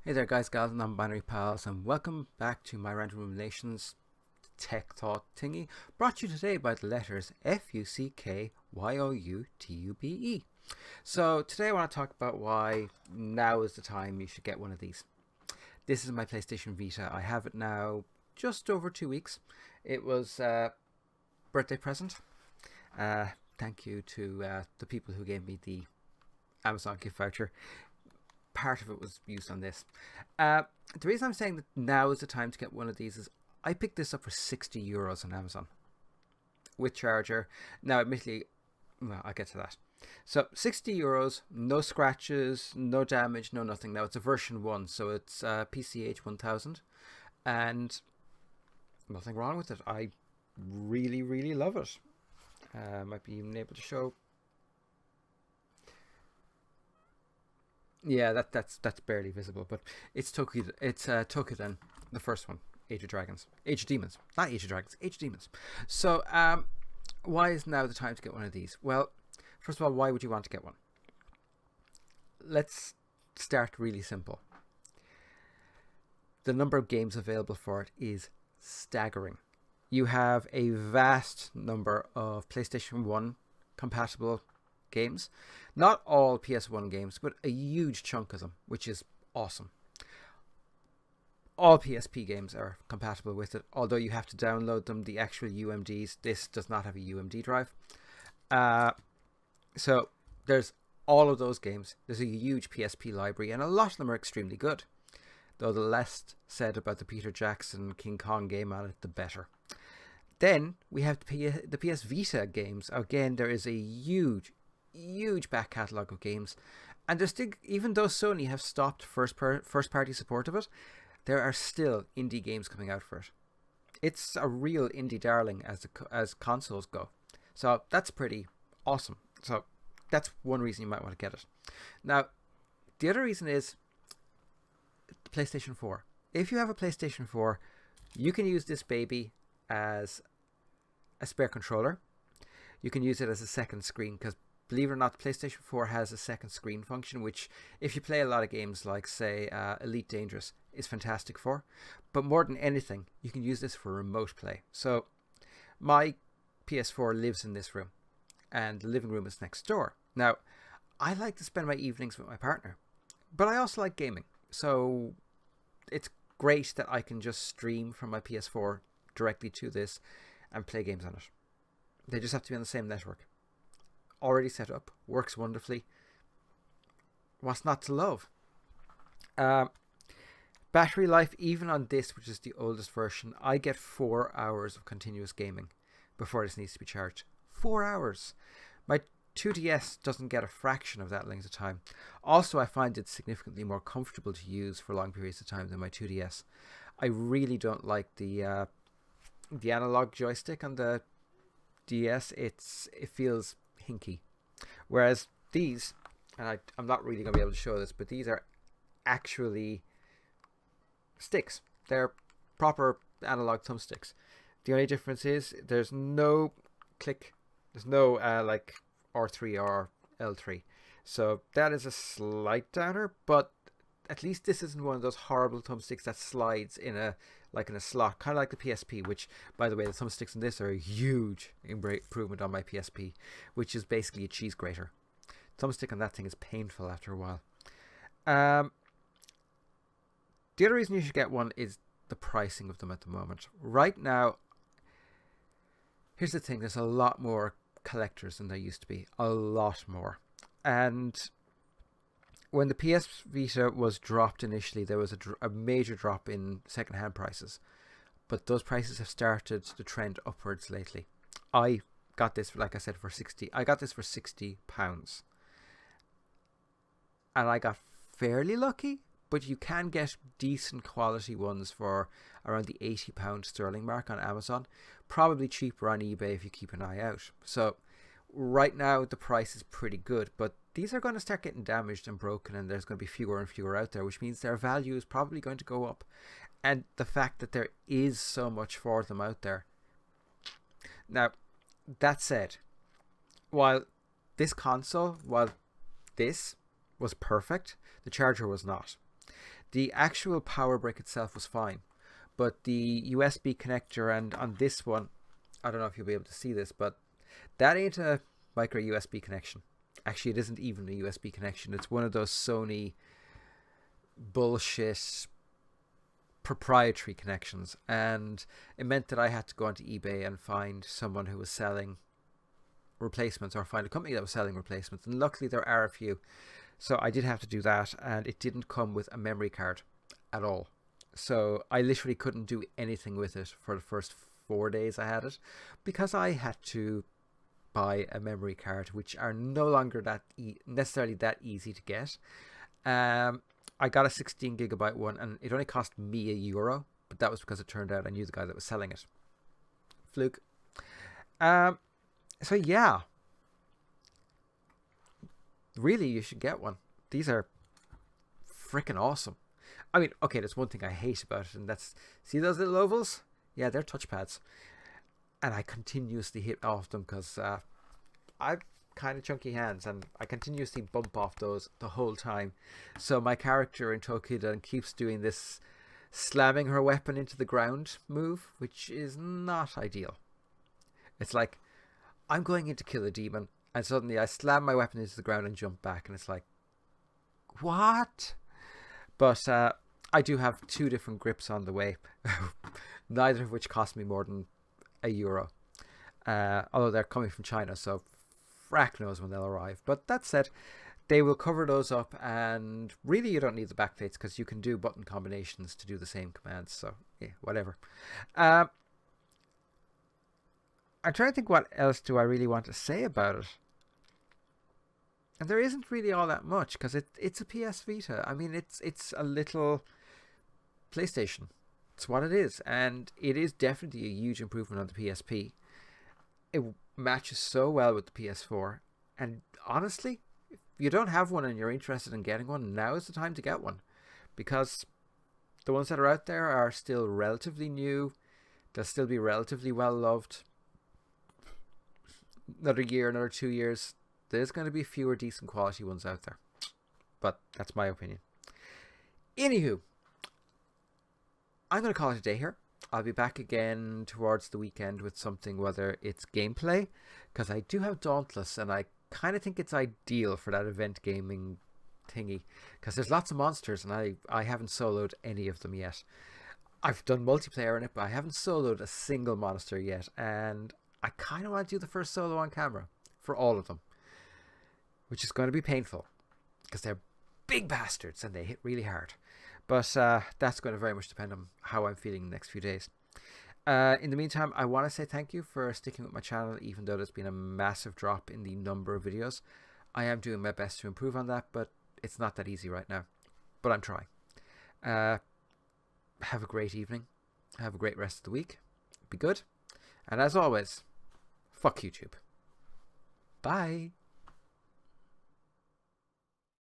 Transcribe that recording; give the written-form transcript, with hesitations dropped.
Hey there guys, gals, and non-binary pals, and welcome back to my Random Ruminations Tech Talk thingy, brought to you today by the letters FUCKYOUTUBE. So today I want to talk about why now is the time you should get one of these. This is my PlayStation Vita. I have it now just over 2 weeks. It was a birthday present. Thank you to the people who gave me the Amazon gift voucher. Part of it was used on this. The reason I'm saying that now is the time to get one of these is I picked this up for €60 on Amazon with charger. Now, admittedly, well, I'll get to that. So €60, no scratches, no damage, no nothing. Now it's a version 1, so it's PCH 1000, and nothing wrong with it. I really, really love it. Might be even able to show. Yeah, that's barely visible, but it's Tokyo. It's Tokyo, the first one, Age of Dragons, Age of Demons, not Age of Dragons, Age of Demons. So, why is now the time to get one of these? Well, first of all, why would you want to get one? Let's start really simple. The number of games available for it is staggering. You have a vast number of PlayStation 1 compatible games. Not all PS1 games, but a huge chunk of them, which is awesome. All PSP games are compatible with it, although you have to download them, the actual UMDs. This does not have a UMD drive. So there's all of those games. There's a huge PSP library, and a lot of them are extremely good. Though the less said about the Peter Jackson King Kong game on it, the better. Then we have the PS Vita games. Again, there is a huge back catalogue of games, and there's still, even though Sony have stopped first party support of it, there are still indie games coming out for it. It's a real indie darling as consoles go, so that's pretty awesome. So that's one reason you might want to get it. Now, the other reason is PlayStation 4. If you have a PlayStation 4, you can use this baby as a spare controller. You can use it as a second screen, because believe it or not, PlayStation 4 has a second screen function, which if you play a lot of games like, say, Elite Dangerous, is fantastic for. But more than anything, you can use this for remote play. So my PS4 lives in this room, and the living room is next door. Now, I like to spend my evenings with my partner, but I also like gaming. So it's great that I can just stream from my PS4 directly to this and play games on it. They just have to be on the same network. Already set up, works wonderfully. What's not to love? Battery life, even on this, which is the oldest version, I get 4 hours of continuous gaming before this needs to be charged. 4 hours. My 2DS doesn't get a fraction of that length of time. Also, I find it significantly more comfortable to use for long periods of time than my 2DS. I really don't like the analog joystick on the DS. It feels hinky. Whereas these, and I'm not really going to be able to show this, but these are actually sticks. They're proper analog thumbsticks. The only difference is there's no click. There's no like R3 or L3. So that is a slight downer, but at least this isn't one of those horrible thumbsticks that slides in a slot, kind of like the PSP, which, by the way, the thumbsticks in this are a huge improvement on my PSP, which is basically a cheese grater. Thumbstick on that thing is painful after a while. The other reason you should get one is the pricing of them at the moment. Right now, here's the thing, there's a lot more collectors than there used to be. A lot more. And when the PS Vita was dropped initially, there was a major drop in second-hand prices. But those prices have started to trend upwards lately. I got this, like I said, for 60. I got this for £60. And I got fairly lucky, but you can get decent quality ones for around the £80 sterling mark on Amazon. Probably cheaper on eBay if you keep an eye out. So right now the price is pretty good, but these are going to start getting damaged and broken, and there's going to be fewer and fewer out there, which means their value is probably going to go up. And the fact that there is so much for them out there. Now, that said, while this was perfect, the charger was not. The actual power brick itself was fine, but the USB connector, and on this one, I don't know if you'll be able to see this, but that ain't a micro USB connection. Actually, it isn't even a USB connection. It's one of those Sony bullshit proprietary connections, and it meant that I had to go onto eBay and find someone who was selling replacements, or find a company that was selling replacements, and luckily there are a few. So I did have to do that, and it didn't come with a memory card at all. So I literally couldn't do anything with it for the first 4 days I had it, because I had to buy a memory card, which are no longer that necessarily that easy to get. I got a 16 gigabyte one, and it only cost me €1, but that was because it turned out I knew the guy that was selling it. Fluke. So yeah, really, you should get one. These are freaking awesome. I mean, okay, there's one thing I hate about it, and that's, see those little ovals? Yeah, they're touchpads, and I continuously hit off them because I've kind of chunky hands, and I continuously bump off those the whole time. So my character in Toukiden keeps doing this slamming her weapon into the ground move, which is not ideal. It's like I'm going in to kill a demon, and suddenly I slam my weapon into the ground and jump back, and it's like, what? But I do have 2 different grips on the way, neither of which cost me more than €1. Although they're coming from China, so frack knows when they'll arrive. But that said, they will cover those up, and really you don't need the backplates because you can do button combinations to do the same commands. So yeah, whatever. I'm trying to think what else do I really want to say about it. And there isn't really all that much because it's a PS Vita. I mean, it's a little PlayStation. It's what it is, and it is definitely a huge improvement on the PSP. It matches so well with the PS4, and honestly, if you don't have one and you're interested in getting one, now is the time to get one, because the ones that are out there are still relatively new. They'll still be relatively well loved. Another year, another 2 years, there's going to be fewer decent quality ones out there, but that's my opinion. Anywho, I'm going to call it a day here. I'll be back again towards the weekend with something, whether it's gameplay, because I do have Dauntless, and I kind of think it's ideal for that event gaming thingy, because there's lots of monsters, and I haven't soloed any of them yet. I've done multiplayer in it, but I haven't soloed a single monster yet, and I kind of want to do the first solo on camera for all of them, which is going to be painful, because they're big bastards, and they hit really hard. But that's going to very much depend on how I'm feeling the next few days. In the meantime, I want to say thank you for sticking with my channel, even though there's been a massive drop in the number of videos. I am doing my best to improve on that, but it's not that easy right now. But I'm trying. Have a great evening. Have a great rest of the week. Be good. And as always, fuck YouTube. Bye.